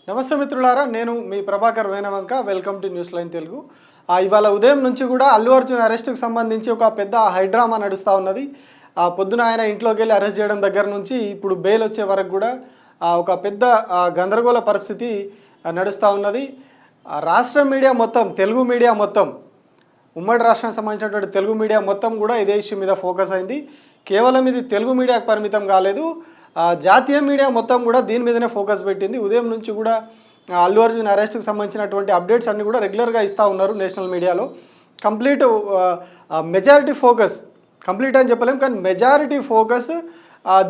నమస్తే మిత్రులారా, నేను మీ Prabhakar Venavanka. Welcome to news line Telugu. ఇవాళ ఉదయం నుంచి కూడా అల్లు అర్జున్ అరెస్టుకు సంబంధించి ఒక పెద్ద హైడ్రామా నడుస్తూ ఉన్నది. పొద్దున ఆయన ఇంట్లోకి వెళ్ళి అరెస్ట్ చేయడం దగ్గర నుంచి ఇప్పుడు బెయిల్ వచ్చే వరకు కూడా ఒక పెద్ద గందరగోళ పరిస్థితి నడుస్తూ ఉన్నది. రాష్ట్ర మీడియా మొత్తం, తెలుగు మీడియా మొత్తం, ఉమ్మడి రాష్ట్రానికి సంబంధించినటువంటి తెలుగు మీడియా మొత్తం కూడా ఇదే ఇష్యూ మీద ఫోకస్ అయింది. కేవలం ఇది తెలుగు మీడియాకు పరిమితం కాలేదు, జాతీయ మీడియా మొత్తం కూడా దీని మీదనే ఫోకస్ పెట్టింది. ఉదయం నుంచి కూడా అల్లు అర్జున్ అరెస్ట్కి సంబంధించినటువంటి అప్డేట్స్ అన్నీ కూడా రెగ్యులర్గా ఇస్తూ ఉన్నారు నేషనల్ మీడియాలో. కంప్లీట్ మెజారిటీ ఫోకస్, కంప్లీట్ అని చెప్పలేము కానీ మెజారిటీ ఫోకస్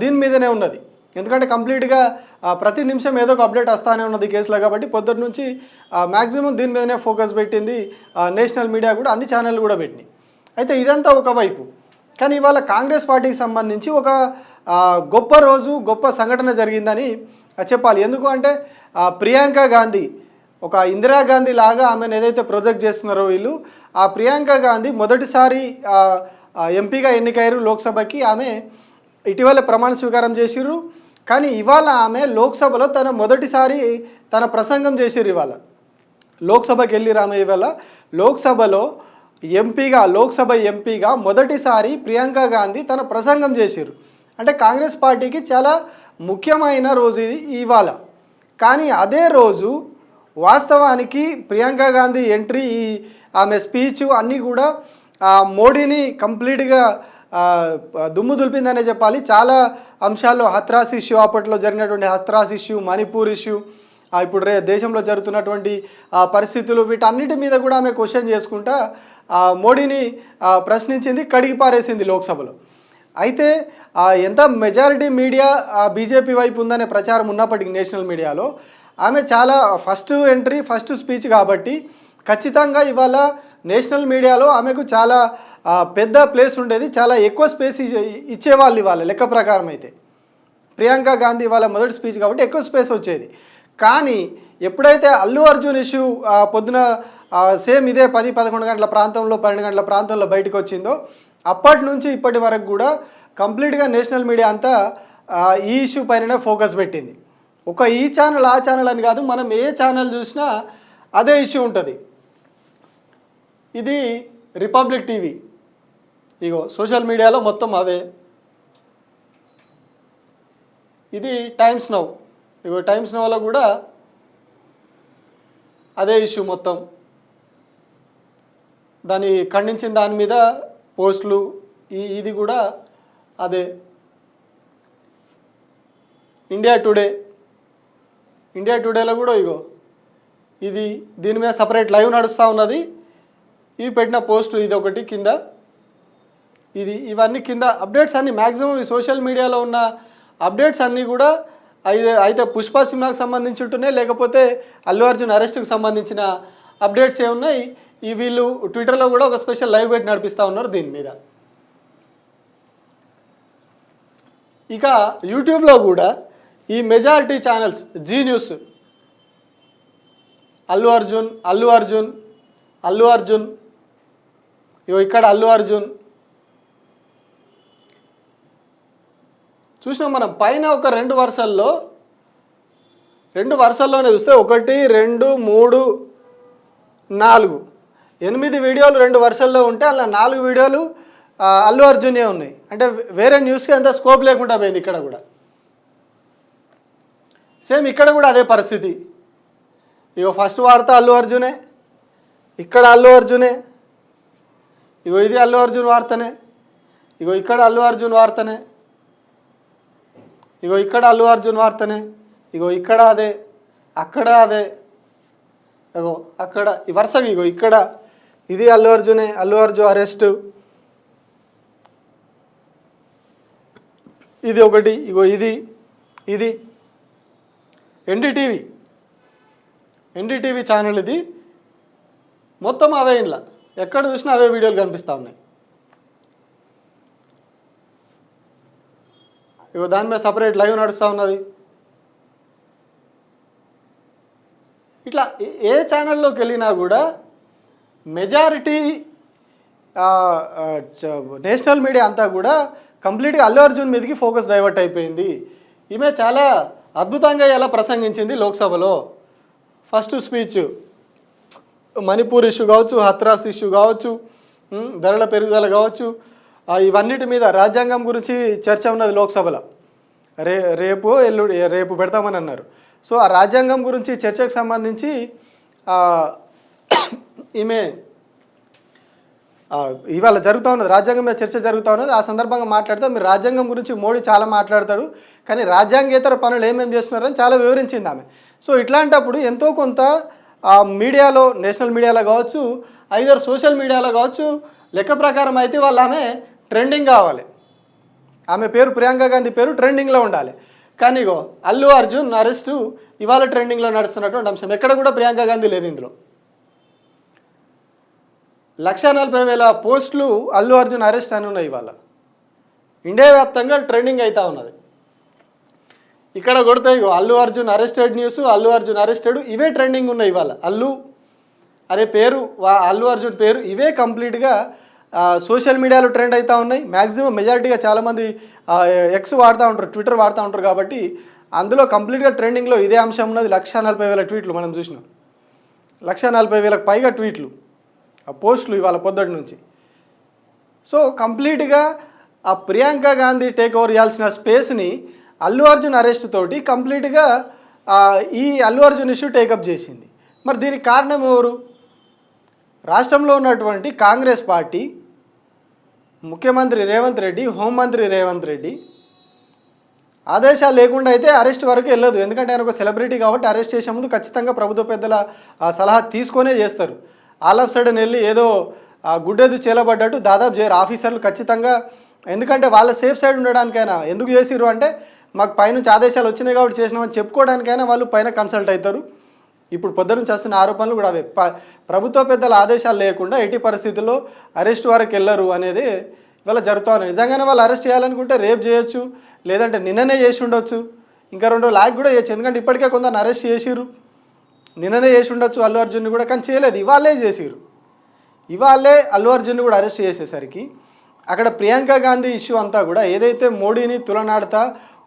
దీని మీదనే ఉన్నది. ఎందుకంటే కంప్లీట్గా ప్రతి నిమిషం ఏదో ఒక అప్డేట్ వస్తూనే ఉన్నది కేసులో. కాబట్టి పొద్దున్న నుంచి మ్యాక్సిమం దీని మీదనే ఫోకస్ పెట్టింది నేషనల్ మీడియా కూడా, అన్ని ఛానళ్ళు కూడా పెట్టినాయి. అయితే ఇదంతా ఒకవైపు, కానీ ఇవాళ కాంగ్రెస్ పార్టీకి సంబంధించి ఒక గొప్ప రోజు, గొప్ప సంఘటన జరిగిందని చెప్పాలి. ఎందుకు అంటే ప్రియాంక గాంధీ, ఒక ఇందిరాగాంధీ లాగా ఆమెను ఏదైతే ప్రొజెక్ట్ చేస్తున్నారో వీళ్ళు, ఆ ప్రియాంక గాంధీ మొదటిసారి ఎంపీగా ఎన్నికయ్యారు లోక్సభకి. ఆమె ఇటీవల ప్రమాణ స్వీకారం చేసిర్రు. కానీ ఇవాళ ఆమె లోక్సభలో మొదటిసారి తన ప్రసంగం చేసిర్రు. ఇవాళ లోక్సభకి వెళ్ళిరు ఆమె. ఇవాళ లోక్సభలో లోక్సభ ఎంపీగా మొదటిసారి ప్రియాంక గాంధీ తన ప్రసంగం చేసిర్రు. అంటే కాంగ్రెస్ పార్టీకి చాలా ముఖ్యమైన రోజు ఇది ఇవాళ. కానీ అదే రోజు వాస్తవానికి ప్రియాంక గాంధీ ఎంట్రీ, ఆమె స్పీచ్ అన్నీ కూడా మోడీని కంప్లీట్గా దుమ్ము దులిపిందనే చెప్పాలి. చాలా అంశాల్లో హత్రాస్ ఇష్యూ, అప్పట్లో జరిగినటువంటి హత్రాస్ ఇష్యూ, మణిపూర్ ఇష్యూ, ఇప్పుడు దేశంలో జరుగుతున్నటువంటి పరిస్థితులు, వీటన్నిటి మీద కూడా ఆమె క్వశ్చన్ చేసుకుంటా మోడీని ప్రశ్నించింది, కడిగి పారేసింది లోక్సభలో. అయితే ఎంత మెజారిటీ మీడియా బీజేపీ వైపు ఉందనే ప్రచారం ఉన్నప్పటికీ నేషనల్ మీడియాలో ఆమె చాలా ఫస్ట్ ఎంట్రీ, ఫస్ట్ స్పీచ్ కాబట్టి ఖచ్చితంగా ఇవాళ నేషనల్ మీడియాలో ఆమెకు చాలా పెద్ద ప్లేస్ ఉండేది, చాలా ఎక్కువ స్పేస్ ఇచ్చేవాళ్ళు ఇవాళ లెక్క ప్రకారం. అయితే ప్రియాంక గాంధీ ఇవాళ మొదటి స్పీచ్ కాబట్టి ఎక్కువ స్పేస్ వచ్చేది. కానీ ఎప్పుడైతే అల్లు అర్జున్ ఇష్యూ పొద్దున సేమ్ ఇదే 10-11 గంటల ప్రాంతంలో, 12 గంటల ప్రాంతంలో బయటకు వచ్చిందో, అప్పటి నుంచి ఇప్పటి వరకు కూడా కంప్లీట్గా నేషనల్ మీడియా అంతా ఈ ఇష్యూ పైననే ఫోకస్ పెట్టింది. ఒక ఈ ఛానల్ ఆ ఛానల్ అని కాదు, మనం ఏ ఛానల్ చూసినా అదే ఇష్యూ ఉంటుంది. ఇది రిపబ్లిక్ టీవీ, ఇగో సోషల్ మీడియాలో మొత్తం అవే. ఇది టైమ్స్ నౌ, ఇగో టైమ్స్ నౌలో కూడా అదే ఇష్యూ మొత్తం. దాన్ని ఖండించిన దాని మీద పోస్టులు, ఇది కూడా అదే. ఇండియా టుడేలో కూడా ఇగో ఇది, దీని మీద సపరేట్ లైవ్ నడుస్తూ ఉన్నది. ఇవి పెట్టిన పోస్టు ఇది ఒకటి కింద, ఇవన్నీ కింద అప్డేట్స్ అన్నీ మ్యాక్సిమం ఈ సోషల్ మీడియాలో ఉన్న అప్డేట్స్ అన్నీ కూడా అయితే పుష్ప సినిమాకి సంబంధించి ఉంటున్నాయి, లేకపోతే అల్లు అర్జున్ అరెస్ట్కి సంబంధించిన అప్డేట్స్ ఏమున్నాయి. వీళ్ళు ట్విట్టర్లో కూడా ఒక స్పెషల్ లైవ్ పెట్టి నడిపిస్తూ ఉన్నారు దీని మీద. ఇక యూట్యూబ్లో కూడా ఈ majority channels, Zee news, Allu Arjun, ఇగో ఇక్కడ అల్లు అర్జున్ చూసినాం మనం. పైన ఒక రెండు వరుసల్లోనే చూస్తే 1, 2, 3, 4, 8 వీడియోలు 2 వరుసల్లో ఉంటే అలా 4 వీడియోలు అల్లు అర్జునే ఉన్నాయి. అంటే వేరే న్యూస్కి ఎంత స్కోప్ లేకుండా పోయింది. ఇక్కడ కూడా సేమ్, ఇక్కడ కూడా అదే పరిస్థితి. ఇగో ఫస్ట్ వార్త అల్లు అర్జునే, ఇక్కడ అల్లు అర్జునే, ఇగో ఇది అల్లు అర్జున్ వార్తనే, ఇగో ఇక్కడ అల్లు అర్జున్ వార్తనే, ఇగో ఇక్కడ అల్లు అర్జున్ వార్తనే, ఇగో ఇక్కడ అదే, అక్కడ అదే, ఇగో అక్కడ ఈ వరుసగా, ఇగో ఇక్కడ ఇది అల్లు అర్జున్ అరెస్టు, ఇది ఒకటి, ఇగో ఇది ఎన్డీటీవీ ఛానల్, ఇది మొత్తం అవే. ఇంట్లో ఎక్కడ చూసినా అవే వీడియోలు కనిపిస్తూ ఉన్నాయి. ఇగో దాని మీద సపరేట్ లైవ్ నడుస్తూ ఉన్నది. ఇట్లా ఏ ఛానల్లోకి వెళ్ళినా కూడా మెజారిటీ నేషనల్ మీడియా అంతా కూడా కంప్లీట్గా అల్లు అర్జున్ మీదకి ఫోకస్ డైవర్ట్ అయిపోయింది. ఈమె చాలా అద్భుతంగా ఎలా ప్రసంగించింది లోక్సభలో. ఫస్ట్ స్పీచ్ మణిపూర్ ఇష్యూ కావచ్చు, హత్రాస్ ఇష్యూ కావచ్చు, ధరల పెరుగుదల కావచ్చు, ఇవన్నిటి మీద రాజ్యాంగం గురించి చర్చ ఉన్నది లోక్సభలో. రేపు పెడతామని అన్నారు. సో ఆ రాజ్యాంగం గురించి చర్చకు సంబంధించి ఈమె ఇవాళ జరుగుతూ ఉన్నది, రాజ్యాంగం మీద చర్చ జరుగుతూ ఉన్నది. ఆ సందర్భంగా మాట్లాడితే మీరు రాజ్యాంగం గురించి మోడీ చాలా మాట్లాడతాడు, కానీ రాజ్యాంగేతర పనులు ఏమేమి చేస్తున్నారని చాలా వివరించింది ఆమె. సో ఇట్లాంటప్పుడు ఎంతో కొంత మీడియాలో, నేషనల్ మీడియాలో కావచ్చు, ఐదర్ సోషల్ మీడియాలో కావచ్చు, లెక్క ప్రకారం అయితే వాళ్ళు ఆమె ట్రెండింగ్ కావాలి, ఆమె పేరు ప్రియాంక గాంధీ పేరు ట్రెండింగ్లో ఉండాలి. కానీ ఇగో అల్లు అర్జున్ అరెస్టు ఇవాళ ట్రెండింగ్లో నడుస్తున్నటువంటి అంశం. ఎక్కడ కూడా ప్రియాంక గాంధీ లేదు ఇందులో. 140,000 పోస్టులు అల్లు అర్జున్ అరెస్ట్ అని ఉన్నాయి ఇవాళ. ఇండియా వ్యాప్తంగా ట్రెండింగ్ అవుతూ ఉన్నది. ఇక్కడ కొడితే ఇగో Allu Arjun arrested news, Allu Arjun arrested, ఇవే ట్రెండింగ్ ఉన్నాయి ఇవాళ. అల్లు అనే పేరు, అల్లు అర్జున్ పేరు, ఇవే కంప్లీట్గా సోషల్ మీడియాలో ట్రెండ్ అవుతూ ఉన్నాయి. మ్యాక్సిమం మెజారిటీగా చాలామంది ఎక్స్ వాడుతూ ఉంటారు, ట్విట్టర్ వాడుతూ ఉంటారు, కాబట్టి అందులో కంప్లీట్గా ట్రెండింగ్లో ఇదే అంశం ఉన్నది. 140,000 ట్వీట్లు మనం చూసినాం, 140,000కు పైగా ట్వీట్లు, ఆ పోస్టులు ఇవాళ పొద్దుటి నుంచి. సో కంప్లీట్గా ఆ ప్రియాంక గాంధీ టేక్ ఓవర్ చేయాల్సిన స్పేస్ని అల్లు అర్జున్ అరెస్ట్ తోటి కంప్లీట్గా ఈ అల్లు అర్జున్ ఇష్యూ టేకప్ చేసింది. మరి దీనికి కారణం ఎవరు? రాష్ట్రంలో ఉన్నటువంటి కాంగ్రెస్ పార్టీ, ముఖ్యమంత్రి రేవంత్ రెడ్డి, హోంమంత్రి రేవంత్ రెడ్డి ఆదేశాలు లేకుండా అయితే అరెస్ట్ వరకు వెళ్ళదు. ఎందుకంటే ఆయన ఒక సెలబ్రిటీ కాబట్టి అరెస్ట్ చేసే ముందు ఖచ్చితంగా ప్రభుత్వ పెద్దల సలహా తీసుకొనే చేస్తారు. ఆల్ ఆఫ్ సడన్ వెళ్ళి ఏదో గుడ్డెదు చేలబడ్డట్టు దాదాపు చేయరు ఆఫీసర్లు ఖచ్చితంగా. ఎందుకంటే వాళ్ళ సేఫ్ సైడ్ ఉండడానికైనా, ఎందుకు చేసిర్రు అంటే మాకు పైనుంచి ఆదేశాలు వచ్చినాయి కాబట్టి చేసినామని చెప్పుకోవడానికైనా వాళ్ళు పైన కన్సల్ట్ అవుతారు. ఇప్పుడు పొద్దున చేస్తున్న ఆరోపణలు కూడా అవే. ప్రభుత్వ పెద్దల ఆదేశాలు లేకుండా ఎట్టి పరిస్థితుల్లో అరెస్ట్ వరకు వెళ్ళరు అనేది ఇవాళ జరుగుతూ ఉన్నాయి. నిజంగానే వాళ్ళు అరెస్ట్ చేయాలనుకుంటే రేపు చేయొచ్చు, లేదంటే నిన్ననే చేసి ఉండొచ్చు, ఇంకా 2 రోజులు ఆగి కూడా చేయొచ్చు. ఎందుకంటే ఇప్పటికే కొందరు అరెస్ట్ చేసిర్రు, నిన్ననే చేసి ఉండొచ్చు అల్లు అర్జున్ని కూడా, కానీ చేయలేదు. ఇవాళే చేసిర్రు. ఇవాళే అల్లు అర్జున్ని కూడా అరెస్ట్ చేసేసరికి అక్కడ ప్రియాంక గాంధీ ఇష్యూ అంతా కూడా ఏదైతే మోడీని తులనాడుతా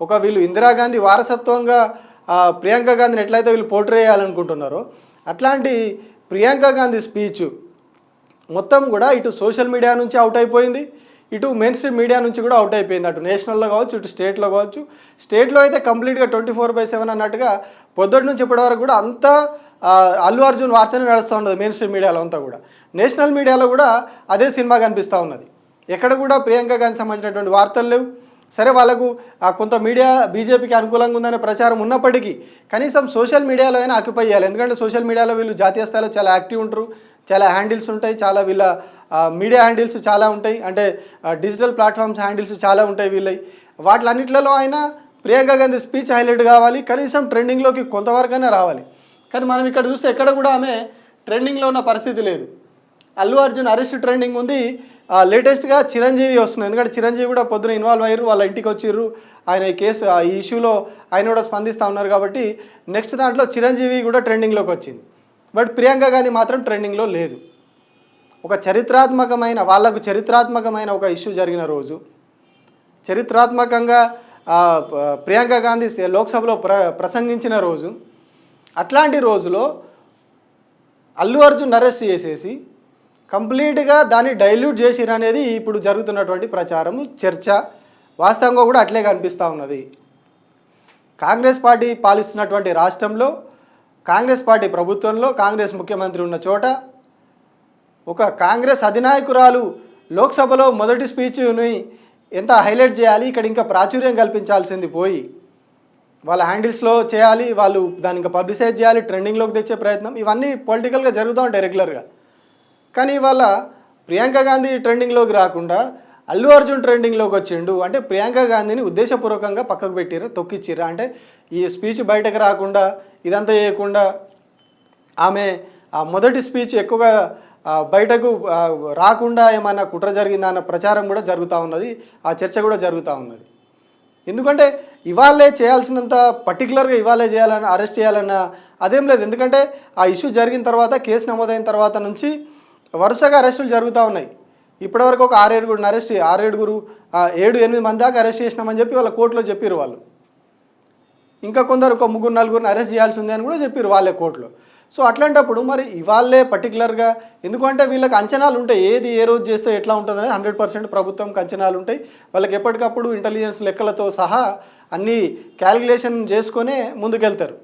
ఒక వీళ్ళు ఇందిరాగాంధీ వారసత్వంగా ప్రియాంక గాంధీని ఎట్లయితే వీళ్ళు పోర్ట్రే చేయాలనుకుంటున్నారో అట్లాంటి ప్రియాంక గాంధీ స్పీచ్ మొత్తం కూడా ఇటు సోషల్ మీడియా నుంచి అవుట్ అయిపోయింది, ఇటు మెయిన్ స్ట్రీమ్ మీడియా నుంచి కూడా అవుట్ అయిపోయింది. అటు నేషనల్లో కావచ్చు, ఇటు స్టేట్లో కావచ్చు. స్టేట్లో అయితే కంప్లీట్గా 24/7 అన్నట్టుగా పొద్దుటి నుంచి ఇప్పటి వరకు కూడా అంతా అల్లు అర్జున్ వార్తనే నడుస్తూ ఉన్నది మెయిన్ స్ట్రీమ్ మీడియాలో అంతా కూడా. నేషనల్ మీడియాలో కూడా అదే సినిమా కనిపిస్తూ ఉన్నది. ఎక్కడ కూడా ప్రియాంక గాంధీ సంబంధించినటువంటి వార్తలు లేవు. సరే వాళ్ళకు కొంత మీడియా బీజేపీకి అనుకూలంగా ఉందనే ప్రచారం ఉన్నప్పటికీ కనీసం సోషల్ మీడియాలో అయినా ఆక్యుపై చేయాలి. ఎందుకంటే సోషల్ మీడియాలో వీళ్ళు జాతీయ స్థాయిలో చాలా యాక్టివ్ ఉంటారు, చాలా హ్యాండిల్స్ ఉంటాయి, చాలా వీళ్ళ మీడియా హ్యాండిల్స్ చాలా ఉంటాయి, అంటే డిజిటల్ ప్లాట్ఫామ్స్ హ్యాండిల్స్ చాలా ఉంటాయి వీళ్ళవి. వాటిలన్నింటిలో అయినా ప్రియాంక గాంధీ స్పీచ్ హైలైట్ కావాలి, కనీసం ట్రెండింగ్లోకి కొంతవరకైనా రావాలి. కానీ మనం ఇక్కడ చూస్తే ఎక్కడ కూడా ఆమె ట్రెండింగ్లో ఉన్న పరిస్థితి లేదు. అల్లు అర్జున్ అరెస్ట్ ట్రెండింగ్ ఉంది. లేటెస్ట్గా చిరంజీవి వస్తుంది. ఎందుకంటే చిరంజీవి కూడా పొద్దున ఇన్వాల్వ్ అయ్యారు, వాళ్ళ ఇంటికి వచ్చిర్రు, ఆయన ఈ కేసు ఈ ఇష్యూలో ఆయన కూడా స్పందిస్తూ ఉన్నారు. కాబట్టి నెక్స్ట్ దాంట్లో చిరంజీవి కూడా ట్రెండింగ్లోకి వచ్చింది. బట్ ప్రియాంక గాంధీ మాత్రం ట్రెండింగ్లో లేదు. ఒక చరిత్రాత్మకమైన ఒక ఇష్యూ జరిగిన రోజు, చరిత్రాత్మకంగా ప్రియాంక గాంధీ లోక్సభలో ప్రసంగించిన రోజు, అట్లాంటి రోజులో అల్లు అర్జున్ అరెస్ట్ చేసేసి కంప్లీట్గా దాన్ని డైల్యూట్ చేసిరు అనేది ఇప్పుడు జరుగుతున్నటువంటి ప్రచారం, చర్చ. వాస్తవంగా కూడా అట్లే కనిపిస్తూ ఉన్నది. కాంగ్రెస్ పార్టీ పాలిస్తున్నటువంటి రాష్ట్రంలో, కాంగ్రెస్ పార్టీ ప్రభుత్వంలో, కాంగ్రెస్ ముఖ్యమంత్రి ఉన్న చోట ఒక కాంగ్రెస్ అధినాయకురాలు లోక్సభలో మొదటి స్పీచ్ని ఎంత హైలైట్ చేయాలి, ఇక్కడ ఇంకా ప్రాచుర్యం కల్పించాల్సింది పోయి వాళ్ళ హ్యాండిల్స్లో చేయాలి, వాళ్ళు దాన్ని ఇంకా పబ్లిసైజ్ చేయాలి, ట్రెండింగ్లోకి తెచ్చే ప్రయత్నం, ఇవన్నీ పొలిటికల్గా జరుగుతూ ఉంటాయి రెగ్యులర్గా. కానీ ఇవాళ ప్రియాంక గాంధీ ట్రెండింగ్లోకి రాకుండా అల్లు అర్జున్ ట్రెండింగ్లోకి వచ్చిండు అంటే ప్రియాంక గాంధీని ఉద్దేశపూర్వకంగా పక్కకు పెట్టిరా, తొక్కిచ్చిరా. అంటే ఈ స్పీచ్ బయటకు రాకుండా ఇదంతా చేయకుండా ఆమె మొదటి స్పీచ్ ఎక్కువగా బయటకు రాకుండా ఏమన్నా కుట్ర జరిగిందా అన్న ప్రచారం కూడా జరుగుతూ ఉన్నది, ఆ చర్చ కూడా జరుగుతూ ఉన్నది. ఎందుకంటే ఇవాళే చేయాల్సినంత పర్టికులర్గా ఇవాళే చేయాలన్న, అరెస్ట్ చేయాలన్న అదేం లేదు. ఎందుకంటే ఆ ఇష్యూ జరిగిన తర్వాత, కేసు నమోదైన తర్వాత నుంచి వరుసగా అరెస్టులు జరుగుతూ ఉన్నాయి. ఇప్పటివరకు ఒక 6-7 అరెస్ట్, 7-8 మంది దాకా అరెస్ట్ చేసినామని చెప్పి వాళ్ళ కోర్టులో చెప్పారు వాళ్ళు. ఇంకా కొందరు ఒక ముగ్గురు నలుగురిని అరెస్ట్ చేయాల్సి ఉంది అని కూడా చెప్పారు వాళ్ళే కోర్టులో. సో అట్లాంటప్పుడు మరి ఇవాళ్ళే పర్టికులర్గా, ఎందుకంటే వీళ్ళకి అంచనాలు ఉంటాయి, ఏది ఏ రోజు చేస్తే ఎట్లా ఉంటుందని 100% ప్రభుత్వంకి అంచనాలు ఉంటాయి. వాళ్ళకి ఎప్పటికప్పుడు ఇంటెలిజెన్స్ లెక్కలతో సహా అన్నీ క్యాలిక్యులేషన్ చేసుకొనే ముందుకెళ్తారు.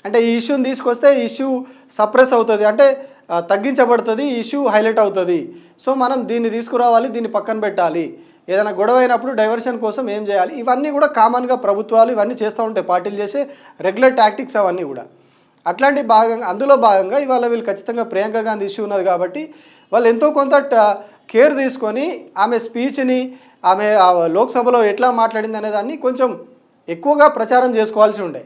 అంటే ఈ ఇష్యూని తీసుకొస్తే ఈ ఇష్యూ సప్రెస్ అవుతుంది, అంటే తగ్గించబడుతుంది, ఈ ఇష్యూ హైలైట్ అవుతుంది. సో మనం దీన్ని తీసుకురావాలి, దీన్ని పక్కన పెట్టాలి, ఏదైనా గొడవ అయినప్పుడు డైవర్షన్ కోసం ఏం చేయాలి, ఇవన్నీ కూడా కామన్గా ప్రభుత్వాలు ఇవన్నీ చేస్తూ ఉంటాయి, పార్టీలు చేసే రెగ్యులర్ టాక్టిక్స్ అవన్నీ కూడా. అట్లాంటి అందులో భాగంగా ఇవాళ వీళ్ళు ఖచ్చితంగా ప్రియాంక గాంధీ ఇష్యూ ఉన్నది కాబట్టి వాళ్ళు ఎంతో కొంత కేర్ తీసుకొని ఆమె స్పీచ్ని, ఆమె లోక్సభలో ఎట్లా మాట్లాడింది అనే దాన్ని కొంచెం ఎక్కువగా ప్రచారం చేసుకోవాల్సి ఉండే.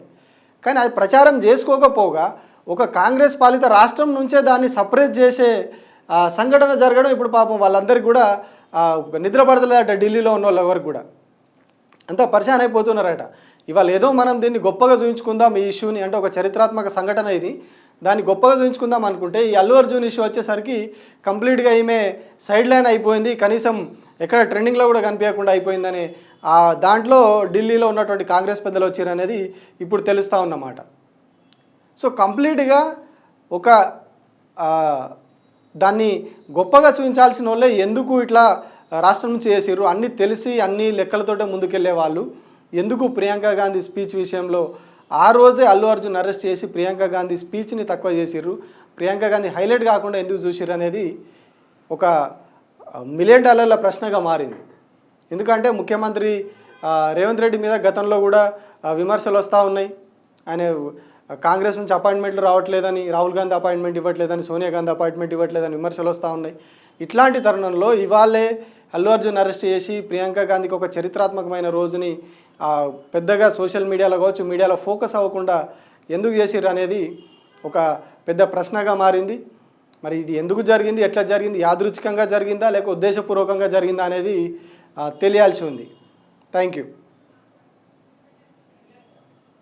కానీ అది ప్రచారం చేసుకోకపోగా ఒక కాంగ్రెస్ పాలిత రాష్ట్రం నుంచే దాన్ని సపరేట్ చేసే సంఘటన జరగడం ఇప్పుడు పాపం వాళ్ళందరికీ కూడా నిద్ర పడతలేదట, ఢిల్లీలో ఉన్న వాళ్ళు ఎవరికి కూడా అంతా పరిశాన్ అయిపోతున్నారట. ఇవాళ ఏదో మనం దీన్ని గొప్పగా చూపించుకుందాం ఈ ఇష్యూని, అంటే ఒక చరిత్రాత్మక సంఘటన ఇది, దాన్ని గొప్పగా చూపించుకుందాం అనుకుంటే ఈ అల్లు అర్జున్ ఇష్యూ వచ్చేసరికి కంప్లీట్గా ఈమె సైడ్ లైన్ అయిపోయింది, కనీసం ఎక్కడ ట్రెండింగ్లో కూడా కనిపించకుండా అయిపోయిందని దాంట్లో ఢిల్లీలో ఉన్నటువంటి కాంగ్రెస్ పెద్దలు వచ్చారనేది ఇప్పుడు తెలుస్తూ ఉన్నమాట. సో కంప్లీట్గా ఒక దాన్ని గొప్పగా చూపించాల్సిన వాళ్ళే ఎందుకు ఇట్లా రాష్ట్రం నుంచి చేసిర్రు, అన్నీ తెలిసి అన్ని లెక్కలతోటే ముందుకెళ్లే వాళ్ళు ఎందుకు ప్రియాంక గాంధీ స్పీచ్ విషయంలో ఆ రోజే అల్లు అర్జున్ అరెస్ట్ చేసి ప్రియాంక గాంధీ స్పీచ్ని తక్కువ చేసిర్రు, ప్రియాంక గాంధీ హైలైట్ కాకుండా ఎందుకు చూసిర్రు అనేది ఒక $1 మిలియన్ ప్రశ్నగా మారింది. ఎందుకంటే ముఖ్యమంత్రి రేవంత్ రెడ్డి మీద గతంలో కూడా విమర్శలు వస్తూ ఉన్నాయి, ఆయన కాంగ్రెస్ నుంచి అపాయింట్మెంట్లు రావట్లేదని, రాహుల్ గాంధీ అపాయింట్మెంట్ ఇవ్వట్లేదని, సోనియా గాంధీ అపాయింట్మెంట్ ఇవ్వట్లేదని విమర్శలు వస్తూ ఉన్నాయి. ఇట్లాంటి తరుణంలో ఇవాళే అల్లు అర్జున్ అరెస్ట్ చేసి ప్రియాంక గాంధీకి ఒక చరిత్రాత్మకమైన రోజుని పెద్దగా సోషల్ మీడియాలో కావచ్చు, మీడియాలో ఫోకస్ అవ్వకుండా ఎందుకు చేసిర్రు అనేది ఒక పెద్ద ప్రశ్నగా మారింది. మరి ఇది ఎందుకు జరిగింది, ఎట్లా జరిగింది, యాదృచ్ఛికంగా జరిగిందా లేక ఉద్దేశపూర్వకంగా జరిగిందా అనేది తెలియాల్సి ఉంది. Thank you.